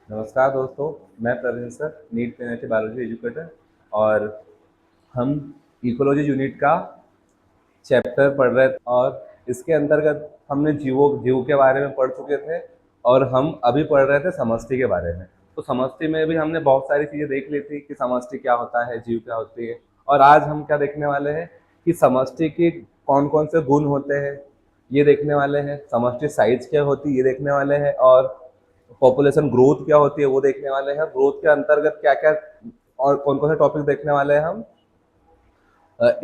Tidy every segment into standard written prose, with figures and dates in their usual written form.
नमस्कार दोस्तों। मैं Praveen sir, NEET PhD biology educator. और हम इकोलॉजी यूनिट का चैप्टर पढ़ रहे थे और इसके अंतर्गत हमने जीव के बारे में पढ़ चुके थे और हम अभी पढ़ रहे थे समष्टि के बारे में। तो समष्टि में भी हमने बहुत सारी चीज़ें देख ली थी कि समष्टि क्या होता है, जीव क्या होती है। और आज हम क्या देखने वाले हैं कि समष्टि के कौन कौन से गुण होते हैं ये देखने वाले हैं। समष्टि साइज क्या होती है ये देखने वाले हैं और पॉपुलेशन ग्रोथ क्या होती है वो देखने वाले हैं। ग्रोथ के अंतर्गत क्या क्या और कौन कौन से टॉपिक देखने वाले हैं हम।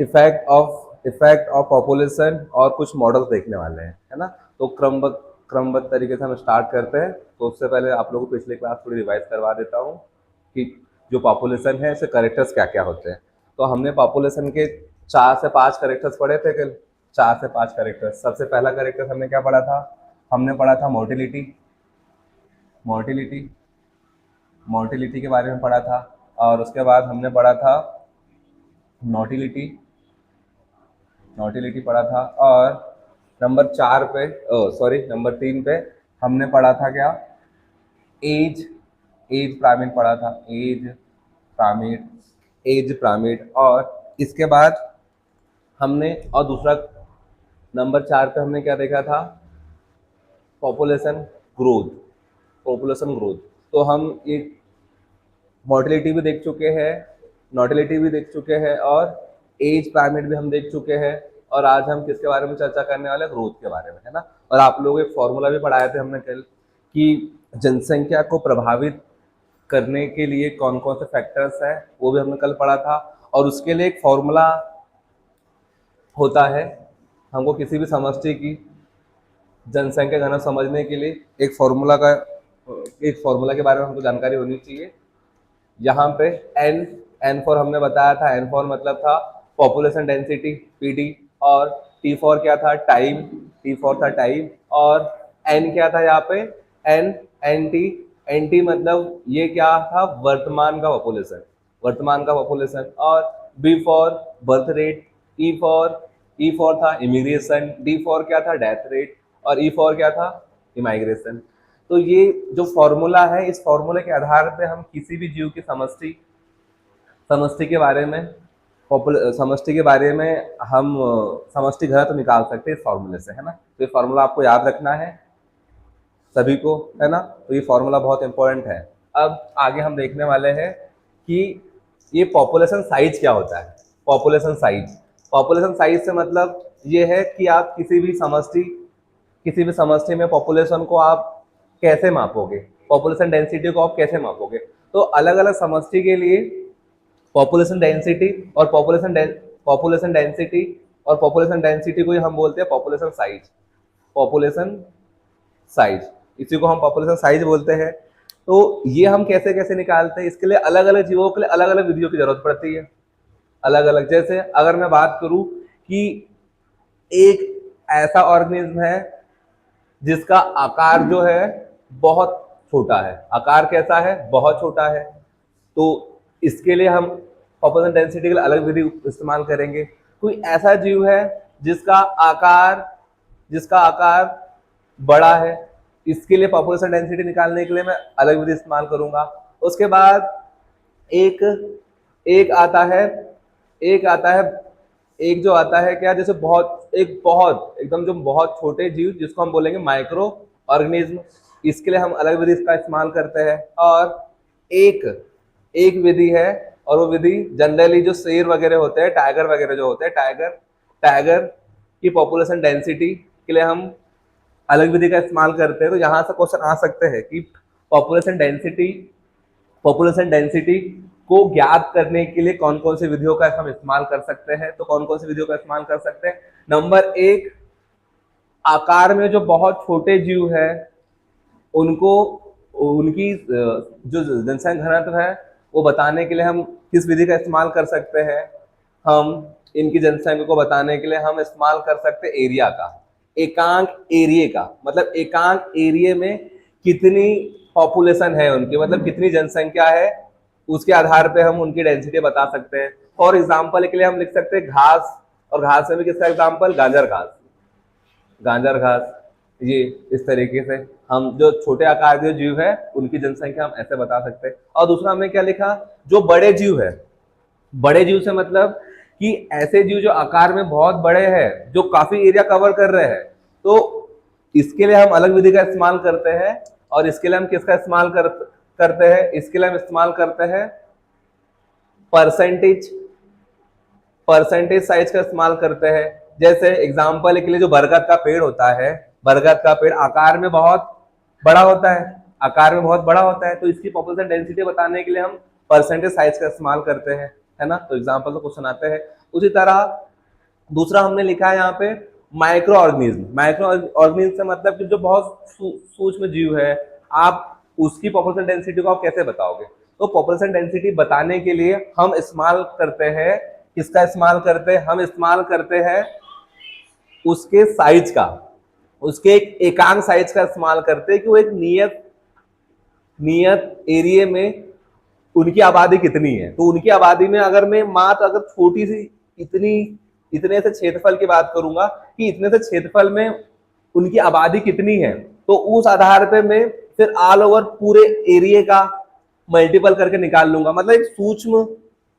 इफेक्ट ऑफ पॉपुलेशन और कुछ मॉडल्स देखने वाले हैं, है ना। तो क्रमबद्ध तरीके से हम स्टार्ट करते हैं। तो उससे पहले आप लोगों को पिछली क्लास थोड़ी रिवाइज करवा देता हूँ कि जो पॉपुलेशन है इसके करेक्टर्स क्या क्या होते हैं। तो हमने पॉपुलेशन के 4 से 5 करेक्टर्स पढ़े थे कल। 4 से 5 करेक्टर्स। सबसे पहला करेक्टर हमने क्या पढ़ा था? हमने पढ़ा था मोर्टिलिटी। मोर्टिलिटी मोर्टिलिटी के बारे में पढ़ा था। और उसके बाद हमने पढ़ा था नोटिलिटी। नोटिलिटी पढ़ा था। और नंबर 3 पे हमने पढ़ा था क्या? एज। एज पिरामिड पढ़ा था। Pyramid age pyramid. और इसके बाद हमने और दूसरा नंबर 4 पे हमने क्या देखा था? Population growth. Population growth. तो हम एक मोर्टिलिटी भी देख चुके हैं, नोटिलिटी भी देख चुके हैं और एज पिरामिड भी हम देख चुके हैं। और आज हम किसके बारे में चर्चा करने वाले हैं? ग्रोथ के बारे में, है ना। और आप लोग एक फॉर्मूला भी पढ़ाए थे हमने कल कि जनसंख्या को प्रभावित करने के लिए कौन कौन से फैक्टर्स हैं, वो भी हमने कल पढ़ा था। और उसके लिए एक फॉर्मूला होता है। हमको किसी भी समष्टि की जनसंख्या घनत्व समझने के लिए एक फॉर्मूला के बारे में हमको जानकारी होनी चाहिए। यहाँ पे एन एन फॉर हमने बताया था। एन फॉर मतलब था पॉपुलेशन डेंसिटी पीडी। और टी फॉर क्या था? टाइम। टी फॉर था टाइम। और एन क्या था यहाँ पे? N N T. N T मतलब ये क्या था? वर्तमान का पॉपुलेशन। वर्तमान का पॉपुलेशन। और B for birth rate. E for था इमिग्रेशन। डी फॉर क्या था? Death rate. और ई फॉर क्या था? इमाइग्रेशन। तो ये जो फॉर्मूला है, इस फॉर्मूले के आधार पे हम किसी भी जीव की समष्टि समष्टि के बारे में समष्टि के बारे में हम समष्टि घनत्व निकाल सकते हैं इस फॉर्मूले से, है ना। तो ये फॉर्मूला आपको याद रखना है सभी को, है ना। तो ये फॉर्मूला बहुत इंपॉर्टेंट है। अब आगे हम देखने वाले हैं कि ये पॉपुलेशन साइज क्या होता है। पॉपुलेशन साइज से मतलब ये है कि आप किसी भी समष्टि में पॉपुलेशन को आप कैसे मापोगे, पॉपुलेशन डेंसिटी को आप कैसे मापोगे। तो अलग अलग समष्टि के लिए पॉपुलेशन डेंसिटी और पॉपुलेशन डेंसिटी को ही हम बोलते हैं पॉपुलेशन साइज। इसी को हम पॉपुलेशन साइज बोलते हैं। तो ये हम कैसे कैसे निकालते हैं, इसके लिए अलग अलग जीवों के लिए अलग अलग विधियों की जरूरत पड़ती है। अलग अलग, जैसे अगर मैं बात करूं कि एक ऐसा ऑर्गेनिज्म है जिसका आकार जो है बहुत छोटा है। आकार कैसा है? बहुत छोटा है। तो इसके लिए हम पॉपुलेशन डेंसिटी के लिए अलग विधि इस्तेमाल करेंगे। कोई ऐसा जीव है जिसका आकार जिसका आकार बड़ा है, इसके लिए पॉपुलेशन डेंसिटी निकालने के लिए मैं अलग विधि इस्तेमाल करूंगा। उसके बाद एक एक आता है एक आता है एक जो आता है क्या, जैसे बहुत एकदम जो बहुत छोटे जीव जिसको हम बोलेंगे माइक्रो ऑर्गेनिज्म, इसके लिए हम अलग विधि इसका इस्तेमाल करते हैं। और एक एक विधि है, और वो विधि जनरली जो शेर वगैरह होते हैं, टाइगर वगैरह जो होते हैं, टाइगर की पॉपुलेशन डेंसिटी के लिए हम अलग विधि का इस्तेमाल करते हैं। तो यहाँ से क्वेश्चन आ सकते हैं कि पॉपुलेशन डेंसिटी पॉपुलेशन डेंसिटी को ज्ञात करने के लिए कौन कौन सी विधियों का हम इस्तेमाल कर सकते हैं। तो कौन कौन सी विधियों का इस्तेमाल कर सकते हैं? नंबर 1, आकार में जो बहुत छोटे जीव है उनको उनकी जो जनसंख्या घनत्व है वो बताने के लिए हम किस विधि का इस्तेमाल कर सकते हैं? हम इनकी जनसंख्या को बताने के लिए हम इस्तेमाल कर सकते हैं एरिया का। एकांक एरिया का मतलब एकांक एरिया में कितनी पॉपुलेशन है उनकी, मतलब कितनी जनसंख्या है, उसके आधार पे हम उनकी डेंसिटी बता सकते हैं। फॉर एग्जाम्पल के लिए हम लिख सकते हैं घास, और घास में भी किसका एग्जाम्पल? गाजर घास। ये इस तरीके से हम जो छोटे आकार के जीव है उनकी जनसंख्या हम ऐसे बता सकते हैं। और दूसरा हमने क्या लिखा, जो बड़े जीव है, बड़े जीव से मतलब कि ऐसे जीव जो आकार में बहुत बड़े हैं, जो काफी एरिया कवर कर रहे हैं, तो इसके लिए हम अलग विधि का इस्तेमाल करते हैं। और इसके लिए हम किसका इस्तेमाल करते हैं, इसके लिए हम इस्तेमाल करते हैं परसेंटेज साइज का इस्तेमाल करते हैं। जैसे एग्जांपल के लिए जो बरगद का पेड़ होता है, बरगद का पेड़ आकार में बहुत बड़ा होता है, आकार में बहुत बड़ा होता है, तो इसकी पॉपुलेशन डेंसिटी बताने के लिए हम परसेंटेज साइज का इस्तेमाल करते हैं, है ना। तो एग्जांपल तो क्वेश्चन आते हैं। उसी तरह दूसरा हमने लिखा है यहाँ पे माइक्रो ऑर्गेनिज्म। माइक्रो ऑर्गेनिज्म से मतलब कि जो बहुत सूक्ष्म जीव है, आप उसकी पॉपुलेशन डेंसिटी को आप कैसे बताओगे। तो पॉपुलेशन डेंसिटी बताने के लिए हम इस्तेमाल करते हैं, किसका इस्तेमाल करते हैं, हम इस्तेमाल करते हैं उसके साइज का, उसके एक एकांक साइज का इस्तेमाल करते हैं कि वो एक नियत एरिया में उनकी आबादी कितनी है। तो उनकी आबादी में अगर मैं मात्र अगर छोटी सी इतने से क्षेत्रफल की बात करूंगा कि इतने से क्षेत्रफल में उनकी आबादी कितनी है, तो उस आधार पे मैं फिर ऑल ओवर पूरे एरिया का मल्टीपल करके निकाल लूंगा। मतलब एक सूक्ष्म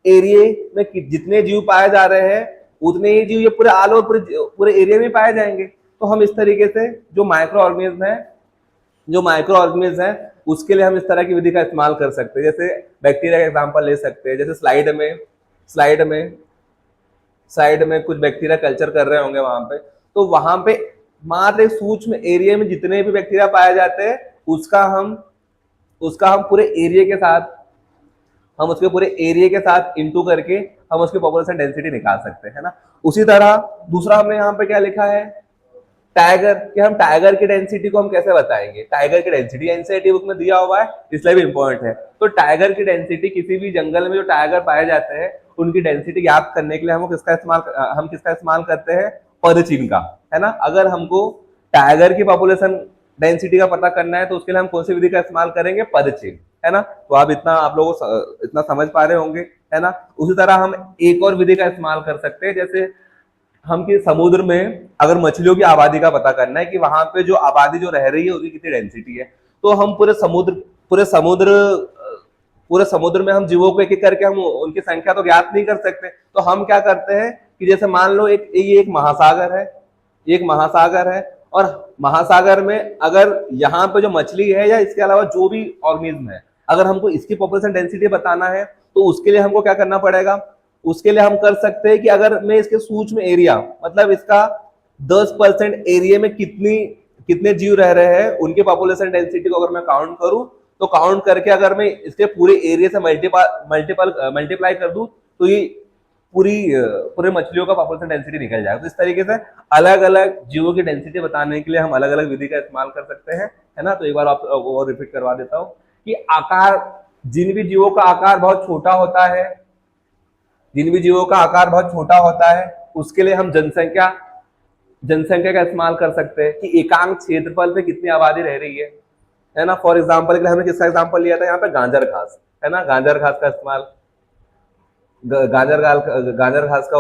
एरिया में जितने जीव पाए जा रहे हैं उतने ही जीव ये पूरे ऑल ओवर पूरे एरिया में पाए जाएंगे। तो हम इस तरीके से जो माइक्रो ऑर्गेनिज्म है उसके लिए हम इस तरह की विधि का इस्तेमाल कर सकते हैं। जैसे बैक्टीरिया का एग्जांपल ले सकते हैं। जैसे स्लाइड में कुछ बैक्टीरिया कल्चर कर रहे होंगे वहां पे, तो वहां पे मात्र एक सूक्ष्म एरिया में जितने भी बैक्टीरिया पाए जाते हैं उसका हम पूरे एरिया के साथ इंटू करके हम उसकी पॉपुलेशन डेंसिटी निकाल सकते हैं, है ना। उसी तरह दूसरा हमने यहाँ पे क्या लिखा है, टाइगर, कि हम टाइगर की डेंसिटी को हम कैसे बताएंगे। टाइगर की डेंसिटी एनसीईआरटी बुक में दिया हुआ है, इसलिए भी इंपॉर्टेंट है। तो टाइगर की डेंसिटी, किसी भी जंगल में जो टाइगर पाए जाते हैं उनकी डेंसिटी ज्ञात करने के लिए हम किसका इस्तेमाल करते हैं, पदचिन्ह का, है ना। अगर हमको टाइगर की पॉपुलेशन डेंसिटी का पता करना है तो उसके लिए हम कौन सी विधि का इस्तेमाल करेंगे, पदचिन्ह, है ना। तो आप लोग इतना समझ पा रहे होंगे, है ना। उसी तरह हम एक और विधि का इस्तेमाल कर सकते हैं। जैसे हम कि समुद्र में अगर मछलियों की आबादी का पता करना है कि वहां पे जो आबादी जो रह रही है उसकी कितनी डेंसिटी है, तो हम पूरे समुद्र में हम जीवों को एक एक करके हम उनकी संख्या तो ज्ञात नहीं कर सकते। तो हम क्या करते हैं कि जैसे मान लो ये एक महासागर है और महासागर में अगर यहाँ पे जो मछली है या इसके अलावा जो भी ऑर्गेनिज्म है, अगर हमको इसकी पॉपुलेशन डेंसिटी बताना है तो उसके लिए हमको क्या करना पड़ेगा, उसके लिए हम कर सकते हैं कि अगर मैं इसके सूक्ष्म एरिया मतलब इसका 10% एरिया में कितने जीव रह रहे हैं उनकी पॉपुलेशन डेंसिटी को अगर मैं काउंट करूं, तो काउंट करके अगर मैं इसके पूरे एरिया से मल्टीप्लाई कर दूं तो ये पूरे मछलियों का पॉपुलेशन डेंसिटी निकल जाएगा। तो इस तरीके से अलग अलग जीवों की डेंसिटी बताने के लिए हम अलग अलग विधि का इस्तेमाल कर सकते हैं, है ना। तो एक बार आप वो रिपीट करवा देता हूँ कि जिन भी जीवों का आकार बहुत छोटा होता है उसके लिए हम जनसंख्या का इस्तेमाल कर सकते हैं कि एकांक क्षेत्रफल पे कितनी आबादी रह रही है ना। फॉर एग्जांपल के लिए हमने किसका एग्जांपल लिया था यहाँ पे, गाजर घास, है ना। गाजर घास का इस्तेमाल गाजर घास का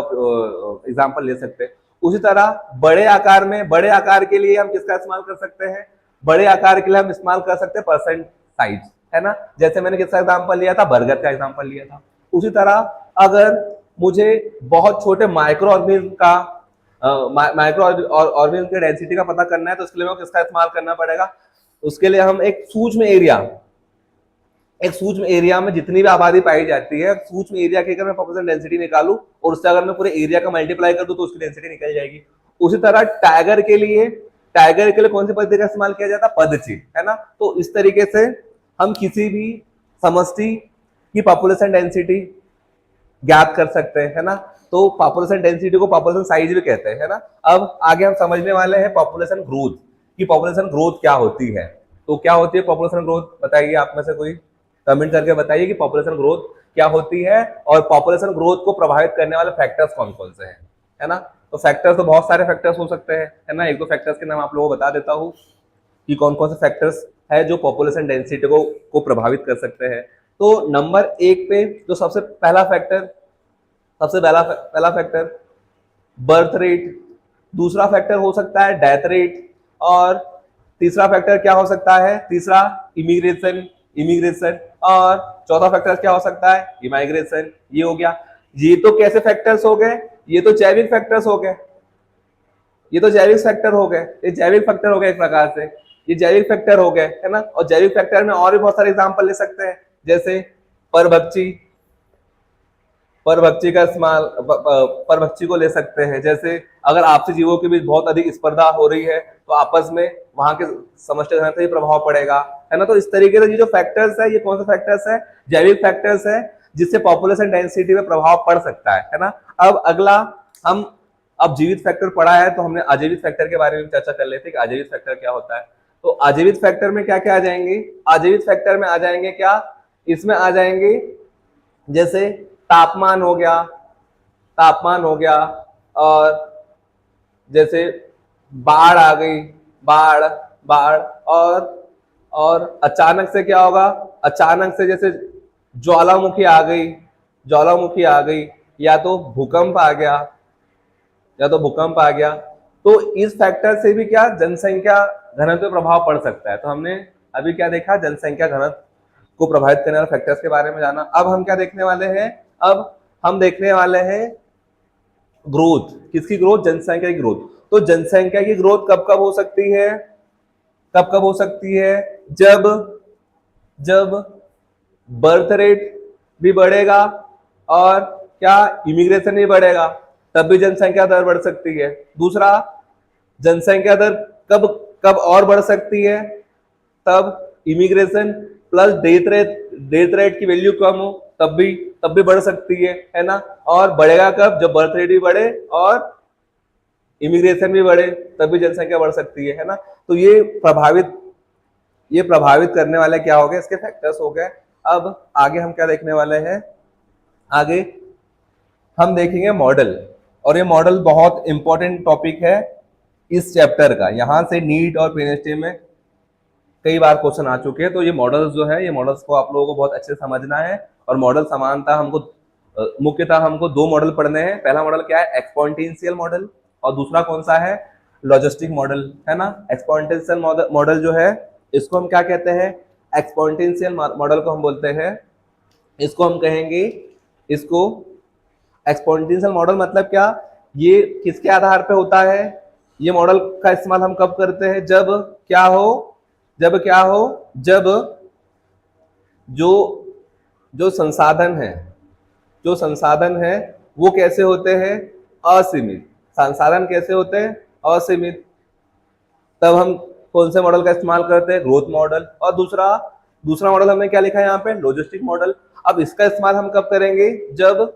एग्जांपल ले सकते हैं। उसी तरह बड़े आकार के लिए हम किसका इस्तेमाल कर सकते हैं, बड़े आकार के लिए हम इस्तेमाल कर सकते हैं परसेंट साइज, है ना। जैसे मैंने किसका एग्जांपल लिया था, बरगद का एग्जांपल लिया था। उसी तरह अगर मुझे बहुत छोटे माइक्रो ऑर्गेनिज्म की डेंसिटी का पता करना है तो उसके लिए किसका इस्तेमाल करना पड़ेगा, उसके लिए हम एक सूक्ष्म एरिया में जितनी भी आबादी पाई जाती है, सूक्ष्म एरिया की अगर मैं पॉपुलेशन डेंसिटी निकालूं और उससे अगर मैं पूरे एरिया का मल्टीप्लाई कर दूं तो उसकी डेंसिटी निकल जाएगी। उसी तरह टाइगर के लिए कौन सी पद्धति का इस्तेमाल किया जाता है, पदचिन्ह, है ना। तो इस तरीके से हम किसी भी समष्टि की पॉपुलेशन डेंसिटी ज्ञात कर सकते हैं, है ना। तो पॉपुलेशन डेंसिटी को पॉपुलेशन साइज भी कहते हैं, है ना। अब आगे हम समझने वाले हैं पॉपुलेशन ग्रोथ की पॉपुलेशन ग्रोथ क्या होती है। तो क्या होती है पॉपुलेशन ग्रोथ, बताइए आप में से कोई कमेंट करके बताइए कि पॉपुलेशन ग्रोथ क्या होती है और पॉपुलेशन ग्रोथ को प्रभावित करने वाले फैक्टर्स कौन कौन से हैं, है ना। तो फैक्टर्स तो बहुत सारे फैक्टर्स हो सकते हैं, है ना। एक दो फैक्टर्स के नाम आप लोगों को बता देता हूँ कि कौन कौन से फैक्टर्स है जो पॉपुलेशन डेंसिटी को प्रभावित कर सकते हैं। तो नंबर 1 पे जो सबसे पहला फैक्टर बर्थ रेट, दूसरा फैक्टर हो सकता है डेथ रेट और तीसरा फैक्टर क्या हो सकता है, तीसरा इमिग्रेशन, इमिग्रेशन। और चौथा फैक्टर क्या हो सकता है, इमाइग्रेशन। ये हो गया। ये तो कैसे फैक्टर्स हो गए, ये तो जैविक फैक्टर्स हो गए, ये तो जैविक फैक्टर हो गए, ये जैविक फैक्टर हो गए एक प्रकार से, ये जैविक फैक्टर हो गए, है ना। और जैविक फैक्टर में और भी बहुत सारे एग्जांपल ले सकते हैं, जैसे परभक्षी, परभक्षी का इस्तेमाल, परभक्षी को ले सकते हैं। जैसे अगर आपसी जीवों के बीच बहुत अधिक स्पर्धा हो रही है तो आपस में वहां के समष्टि घनत्व पर प्रभाव पड़ेगा, है ना। तो इस तरीके से ये जो फैक्टर्स है, ये कौन से फैक्टर्स है, जैविक फैक्टर्स है, जिससे पॉपुलेशन डेंसिटी में प्रभाव पड़ सकता है ना। अब अगला, हम अब जीवित फैक्टर पढ़ा है तो हमने अजीवित फैक्टर के बारे में चर्चा कर लेते कि अजीवित फैक्टर क्या होता है। तो अजीवित फैक्टर में क्या क्या आ जाएंगे, अजीवित फैक्टर में आ जाएंगे क्या, इसमें आ जाएंगे जैसे तापमान हो गया, तापमान हो गया, और जैसे बाढ़ आ गई, बाढ़, बाढ़, और अचानक से क्या होगा, अचानक से जैसे ज्वालामुखी आ गई, ज्वालामुखी आ गई, या तो भूकंप आ गया, या तो भूकंप आ गया। तो इस फैक्टर से भी क्या जनसंख्या घनत्व पे प्रभाव पड़ सकता है। तो हमने अभी क्या देखा, जनसंख्या घनत्व को प्रभावित करने वाले फैक्टर्स के बारे में जाना। अब हम क्या देखने वाले हैं, अब हम देखने वाले हैं ग्रोथ, किसकी ग्रोथ, जनसंख्या की ग्रोथ। तो जनसंख्या की ग्रोथ कब कब हो सकती है, कब कब हो सकती है, जब जब बर्थ रेट भी बढ़ेगा और क्या इमिग्रेशन भी बढ़ेगा, तब भी जनसंख्या दर बढ़ सकती है। दूसरा, जनसंख्या दर कब कब और बढ़ सकती है, तब इमिग्रेशन प्लस डेथ रेट की वैल्यू कम हो, तब भी बढ़ सकती है ना। और बढ़ेगा कब, जब बर्थ रेट भी बढ़े और इमिग्रेशन भी बढ़े, तब भी जनसंख्या बढ़ सकती है ना। तो ये प्रभावित करने वाले क्या हो गए, इसके फैक्टर्स हो गए। अब आगे हम क्या देखने वाले हैं, आगे हम देखेंगे मॉडल, और ये मॉडल बहुत इंपॉर्टेंट टॉपिक है इस चैप्टर का। यहां से नीट और पीएचडी में कई बार क्वेश्चन आ चुके हैं। तो ये मॉडल्स जो है, ये मॉडल्स को आप लोगों को बहुत अच्छे से समझना है। और मॉडल समानता हमको मुख्यतः हमको दो मॉडल पढ़ने हैं। पहला मॉडल क्या है, एक्सपोनेंशियल मॉडल, और दूसरा कौन सा है, लॉजिस्टिक मॉडल, है ना। एक्सपोनेंशियल मॉडल जो है, इसको हम क्या कहते हैं, एक्सपोनेंशियल मॉडल को हम बोलते हैं, इसको हम कहेंगे, इसको एक्सपोनेंशियल मॉडल मतलब क्या, ये किसके आधार पे होता है, ये मॉडल का इस्तेमाल हम कब करते हैं, जब क्या हो, जब क्या हो, जब जो संसाधन है, जो संसाधन है वो कैसे होते हैं, असीमित। संसाधन कैसे होते हैं, असीमित। तब हम कौन से मॉडल का इस्तेमाल करते हैं, ग्रोथ मॉडल। और दूसरा मॉडल हमने क्या लिखा है यहाँ पे, लॉजिस्टिक मॉडल। अब इसका इस्तेमाल हम कब करेंगे, जब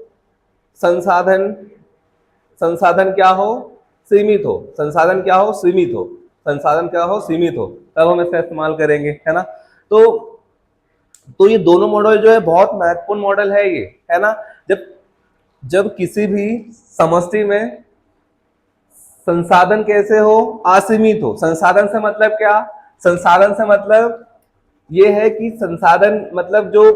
संसाधन क्या हो, सीमित हो, संसाधन क्या हो, सीमित हो, संसाधन क्या हो, सीमित हो, तब हम इसका इस्तेमाल करेंगे, है ना। तो ये दोनों मॉडल जो है बहुत महत्वपूर्ण मॉडल है ये, है ना। जब किसी भी समष्टि में संसाधन कैसे हो, असीमित हो। संसाधन से मतलब क्या, संसाधन से मतलब ये है कि संसाधन मतलब जो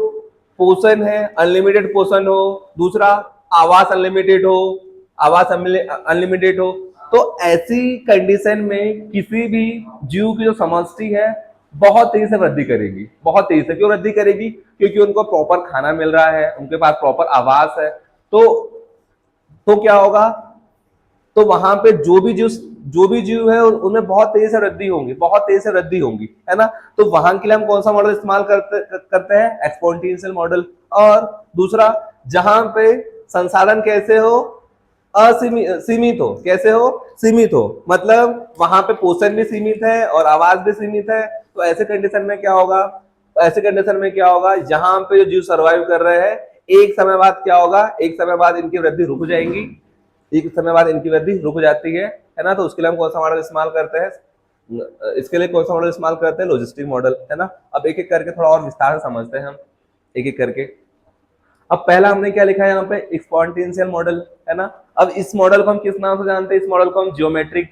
पोषण है, अनलिमिटेड पोषण हो। दूसरा, आवास अनलिमिटेड हो, आवास अनलिमिटेड हो। तो ऐसी कंडीशन में किसी भी जीव की जो समष्टि है बहुत तेजी से वृद्धि करेगी, बहुत तेजी से। क्यों वृद्धि करेगी, क्योंकि उनको प्रॉपर खाना मिल रहा है, उनके पास प्रॉपर आवास है। तो क्या होगा, तो वहां पे जो भी जीव है उनमें बहुत तेजी से वृद्धि होंगी, बहुत तेजी से वृद्धि होंगी, है ना। तो वहां के लिए हम कौन सा मॉडल इस्तेमाल करते हैं, एक्सपोनेंशियल मॉडल। और दूसरा, जहां पे संसाधन कैसे हो, सीमित हो, कैसे हो, सीमित हो, मतलब वहां पे पोषण भी सीमित है और आवास भी सीमित है। तो ऐसे कंडीशन में क्या होगा, ऐसे कंडीशन में क्या होगा, जहां पे जो जीव सर्वाइव कर रहे हैं, एक समय बाद क्या होगा, एक समय बाद इनकी वृद्धि रुक जाएंगी, एक समय बाद इनकी वृद्धि रुक जाती है ना। तो उसके लिए हम कौन सा मॉडल इस्तेमाल करते हैं, इसके लिए कौन सा मॉडल इस्तेमाल करते हैं, लॉजिस्टिक मॉडल, है ना। अब एक एक करके थोड़ा और विस्तार से समझते हैं हम, एक एक करके। अब पहला हमने क्या लिखा है यहाँ पे, एक्सपोनेंशियल मॉडल, है ना। अब इस मॉडल को हम किस नाम से जानते हैं, इस मॉडल को हम ज्योमेट्रिक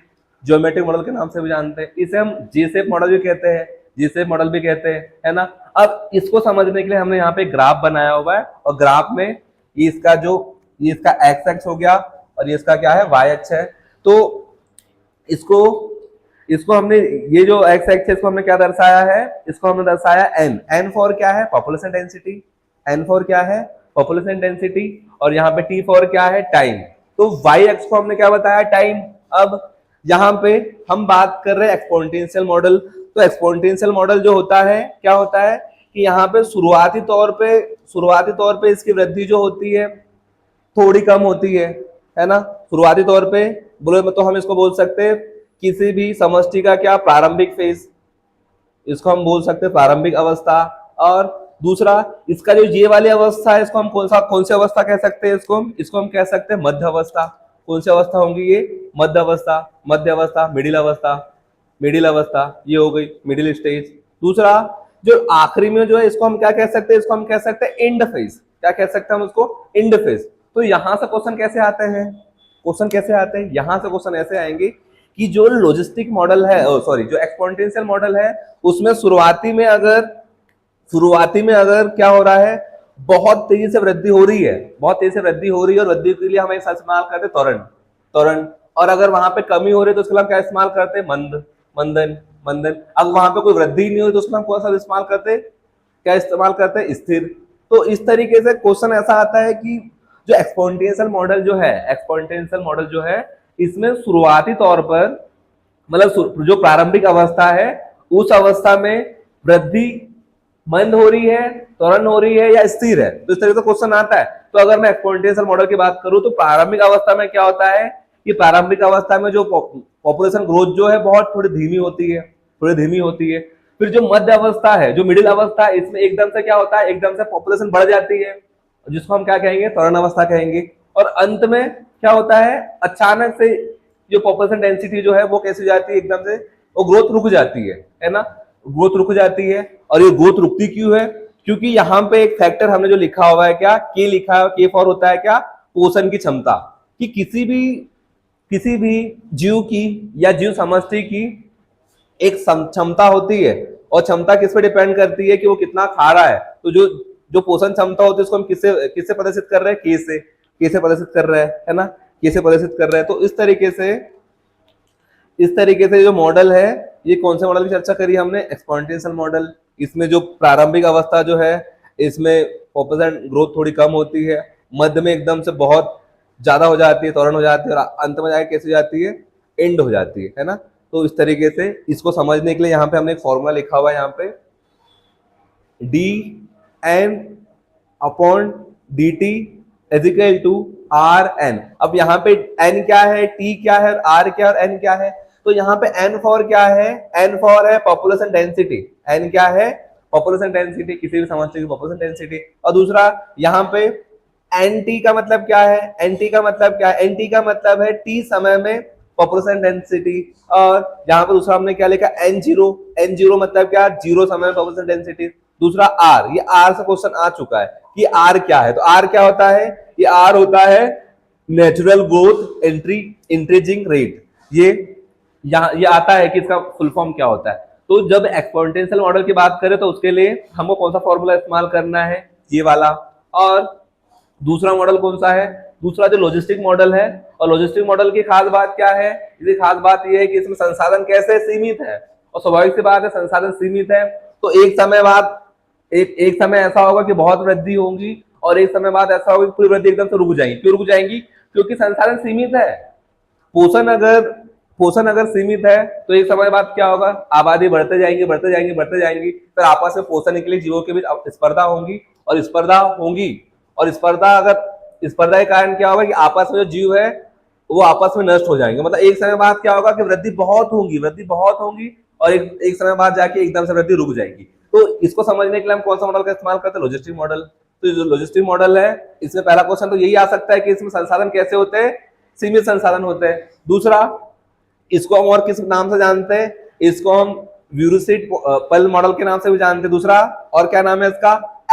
मॉडल के नाम से भी जानते हैं। इसे हम जी शेप मॉडल भी कहते हैं, जी शेप मॉडल भी कहते हैं, है ना। अब इसको समझने के लिए हमने यहाँ पे ग्राफ बनाया हुआ है, और ग्राफ में ये इसका एक्स एक्स हो गया और ये इसका क्या है, वाई अक्ष है। तो इसको हमने, ये जो एक्स एक्सिस को हमने क्या दर्शाया है, इसको हमने दर्शाया एन। एन फॉर क्या है, पॉपुलेशन डेंसिटी। एन फॉर क्या है, पॉपुलेशन डेंसिटी। और यहाँ पे टी फॉर क्या है, टाइम। तो वाई एक्स को हमने क्या बताया, टाइम। अब यहाँ पे हम बात कर रहे हैं एक्सपोनेंशियल मॉडल। तो एक्सपोनेंशियल मॉडल जो होता है, क्या होता है कि यहाँ पे शुरुआती तौर पे इसकी वृद्धि जो होती है थोड़ी कम होती है ना। शुरुआती तौर पे बोले तो हम इसको बोल सकते हैं किसी भी समष्टि का क्या, प्रारंभिक फेज, इसको हम बोल सकते हैं प्रारंभिक अवस्था। और दूसरा इसका जो ये वाली अवस्था है, इसको हम कौन सी अवस्था कह सकते हैं, इसको हम कह सकते हैं मध्य अवस्था। कौन सी अवस्था होंगी ये, मध्य अवस्था। मध्य अवस्था, मिडिल अवस्था, मिडिल अवस्था, ये हो गई मिडिल स्टेज। दूसरा जो आखिरी में जो है, इसको हम क्या कह सकते हैं, इसको हम कह सकते हैं एंड फेज। क्या कह सकते हैं हम उसको, एंड फेज। तो यहां से क्वेश्चन कैसे आते हैं, क्वेश्चन कैसे आते हैं, यहां से क्वेश्चन ऐसे आएंगे कि जो लॉजिस्टिक मॉडल है, सॉरी जो एक्सपोनेंशियल मॉडल है, उसमें शुरुआती में अगर क्या हो रहा है, बहुत तेजी से वृद्धि हो रही है, बहुत तेजी से वृद्धि हो रही है, और वृद्धि के लिए हम एक इस्तेमाल करते हैं त्वरण। और अगर वहां पे कमी हो रही है तो उसके लिए हम क्या इस्तेमाल करते हैं, मंदन। अब वहां पे कोई वृद्धि नहीं हो रही तो उसमें हम कौन सा इस्तेमाल करते हैं, क्या इस्तेमाल करते हैं, स्थिर। तो इस तरीके से क्वेश्चन ऐसा आता है कि जो एक्सपोनेंशियल मॉडल जो है इसमें शुरुआती तौर पर, मतलब जो प्रारंभिक अवस्था है उस अवस्था में वृद्धि मंद हो रही है, त्वरण हो रही है, या स्थिर है। तो इस तरीके से क्वेश्चन आता है। तो अगर मैं एक्सपोनेंशियल मॉडल की बात करूं तो प्रारंभिक अवस्था में क्या होता है कि प्रारंभिक अवस्था में जो पॉपुलेशन ग्रोथ जो है बहुत थोड़ी धीमी होती है। फिर जो मध्य अवस्था है, जो मिडिल अवस्था है, इसमें एकदम से क्या होता है, एकदम से पॉपुलेशन बढ़ जाती है, जिसको हम क्या कहेंगे, त्वरण अवस्था कहेंगे। और अंत में क्या होता है, अचानक से जो पॉपुलेशन डेंसिटी जो है वो कैसे जाती है, एकदम से वो ग्रोथ रुक जाती है ना, ग्रोथ रुक जाती है। और ये ग्रोथ रुकती क्यों है, क्योंकि यहाँ पे एक फैक्टर हमने जो लिखा हुआ है, क्या के लिखा है, के फॉर होता है क्या, पोषण की क्षमता। कि किसी भी जीव की या जीव समष्टि की एक क्षमता होती है, और क्षमता किस पे डिपेंड करती है कि वो कितना खा रहा है। तो जो पोषण क्षमता होती है उसको हम किससे प्रदर्शित कर रहे हैं, के से प्रदर्शित कर रहे हैं, है ना, के से प्रदर्शित कर रहे हैं। तो इस तरीके से जो मॉडल है, ये कौन से मॉडल की चर्चा करी हमने, एक्सपोनेंशियल मॉडल। इसमें जो प्रारंभिक अवस्था जो है, इसमें पॉपुलेशन ग्रोथ थोड़ी कम होती है, मध्य में एकदम से बहुत ज्यादा हो जाती है, त्वरण हो जाती है, और अंत में जाके कैसे जाती है, एंड हो जाती है ना। तो इस तरीके से इसको समझने के लिए यहाँ पे हमने एक फॉर्मूला लिखा हुआ है, यहाँ पे D N upon D T is equal to R N. अब यहाँ पे एन क्या है, टी क्या है, आर क्या है, और एन क्या है। तो यहाँ पे एन फॉर क्या है, एन फॉर है पॉपुलेशन डेंसिटी। एन क्या है, पॉपुलेशन डेंसिटी, किसी भी समस्या की पॉपुलेशन डेंसिटी। और दूसरा यहाँ पे एन टी का मतलब क्या है, एन टी का मतलब क्या है, एन टी का मतलब है टी समय में पॉपुलेशन डेंसिटी। और यहाँ पे दूसरा हमने क्या लिखा, एन जीरो मतलब क्या, जीरो समय में पॉपुलेशन डेंसिटी। दूसरा आर, ये आर से क्वेश्चन आ चुका है कि आर क्या है। तो आर क्या होता है, ये आर होता है नेचुरल ग्रोथ इंक्रीजिंग रेट। ये आता है कि इसका फुल फॉर्म क्या होता है। तो जब एक्सपोनेंशियल मॉडल की बात करें तो उसके लिए हमको कौन सा फॉर्मूला इस्तेमाल करना है, ये वाला। और दूसरा मॉडल कौन सा है, दूसरा जो लॉजिस्टिक मॉडल है। और लॉजिस्टिक मॉडल की खास बात क्या है, इसकी खास बात यह है कि इसमें संसाधन कैसे सीमित है, और स्वाभाविक सी बात है संसाधन सीमित है। तो एक समय बाद एक समय ऐसा होगा कि बहुत वृद्धि होगी, और एक समय बाद ऐसा होगा कि पूरी वृद्धि एकदम से रुक जाएगी। क्यों रुक जाएंगी, क्योंकि संसाधन सीमित है। पोषण अगर सीमित है तो एक समय बाद क्या होगा, आबादी बढ़ते जाएंगी, फिर आपस में पोषण के लिए जीवों के बीच स्पर्धा होगी। और स्पर्धा के कारण क्या होगा कि आपस में जो जीव है वो आपस में नष्ट हो जाएंगे। मतलब एक समय बाद क्या होगा कि वृद्धि बहुत होगी, और एक समय बाद जाके एकदम से वृद्धि रुक जाएगी। तो इसको समझने के लिए हम कौन सा मॉडल का इस्तेमाल करते हैं, लॉजिस्टिक मॉडल। तो जो लॉजिस्टिक मॉडल है, इसमें पहला क्वेश्चन तो यही आ सकता है कि इसमें संसाधन कैसे होते हैं, सीमित संसाधन होते हैं। दूसरा, इसको हम और किस नाम से जानते हैं, इसको हम व्यूरिसिट पल मॉडल के नाम से भी जानते हैं। दूसरा और क्या नाम है इसका,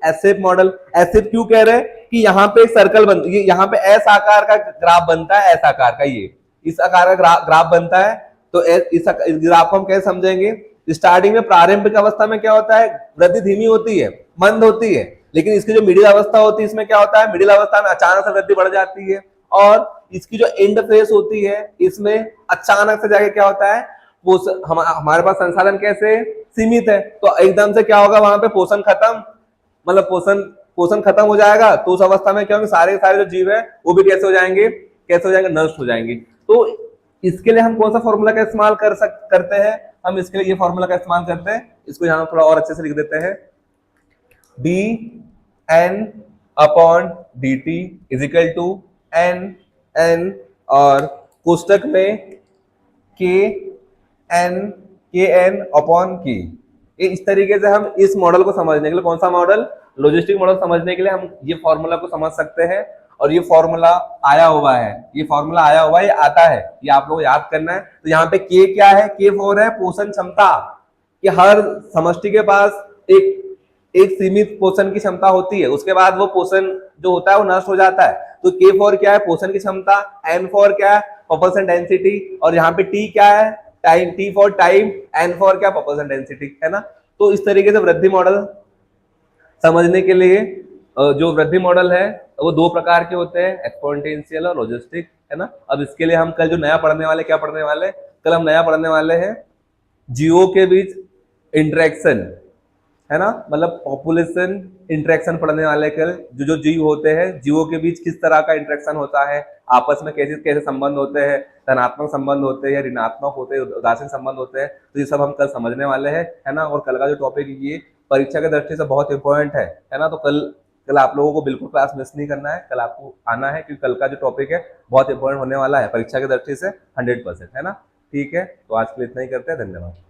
एसेप मॉडल। एसेप क्यों कह रहे हैं कि यहाँ पे एक सर्कल बनता है, यहाँ पे एस आकार का ग्राफ बनता है, एस आकार का, ये इस आकार का ग्राफ बनता है। तो इस ग्राफ को हम कैसे समझेंगे, स्टार्टिंग में प्रारंभिक अवस्था में क्या होता है, वृद्धि धीमी होती है, मंद होती है। लेकिन इसकी जो मिडिल अवस्था होती है, इसमें क्या होता है, मिडिल अवस्था में अचानक से वृद्धि बढ़ जाती है, और इसकी जो एंड फेस होती है इसमें अचानक से जाके क्या होता है, हमारे पास संसाधन कैसे सीमित है, तो एकदम से क्या होगा, वहां पे पोषण खत्म, मतलब पोषण पोषण खत्म हो जाएगा। तो उस अवस्था में क्या होंगे, सारे सारे जो जीव है वो भी कैसे हो जाएंगे, नष्ट हो जाएंगे। तो इसके लिए हम कौन सा फॉर्मूला का इस्तेमाल करते हैं, हम इसके लिए ये फॉर्मूला का इस्तेमाल करते हैं। इसको यहां थोड़ा और अच्छे से लिख देते हैं, D N upon D T is equal to N N और कोष्टक में के एन अपॉन के। इस तरीके से हम इस मॉडल को समझने के लिए, कौन सा मॉडल, लॉजिस्टिक मॉडल समझने के लिए हम ये फॉर्मूला को समझ सकते हैं। और ये फॉर्मूला आया हुआ है, ये आता है, ये आप लोगों को याद करना है। तो यहाँ पे के क्या है, के फॉर है पोषण क्षमता, कि हर समष्टि के पास एक सीमित पोषण की क्षमता होती है, उसके बाद वो पोषण जो होता है वो नष्ट हो जाता है। तो के फॉर क्या है, पोषण की क्षमता, एन फॉर क्या है, प्रोपल्शन डेंसिटी, और यहाँ पे टी क्या है, time, T for time, N for क्या, प्रोपल्शन डेंसिटी, है ना। तो इस तरीके से वृद्धि मॉडल समझने के लिए जो वृद्धि मॉडल है वो दो प्रकार के होते हैं, एक्सपोनेंशियल और लॉजिस्टिक, है ना। अब इसके लिए हम कल जो नया पढ़ने वाले, क्या पढ़ने वाले, कल हम नया पढ़ने वाले हैं जीवों के बीच इंटरेक्शन, है ना, मतलब पॉपुलेशन इंटरेक्शन पढ़ने वाले कल। जो जीव होते हैं, जीवों के बीच किस तरह का इंटरेक्शन होता है, आपस में कैसे कैसे संबंध होते हैं, धनात्मक संबंध होते हैं, ऋणात्मक होते हैं, उदासीन संबंध होते हैं, तो ये सब हम कल समझने वाले हैं, है ना। और कल का जो टॉपिक ये परीक्षा की दृष्टि से बहुत इंपॉर्टेंट है ना। तो कल आप लोगों को बिल्कुल क्लास मिस नहीं करना है, कल आपको आना है, क्योंकि कल का जो टॉपिक है बहुत इंपॉर्टेंट होने वाला है परीक्षा की दृष्टि से 100%, है ना। ठीक है, तो आज के लिए इतना ही करते हैं, धन्यवाद।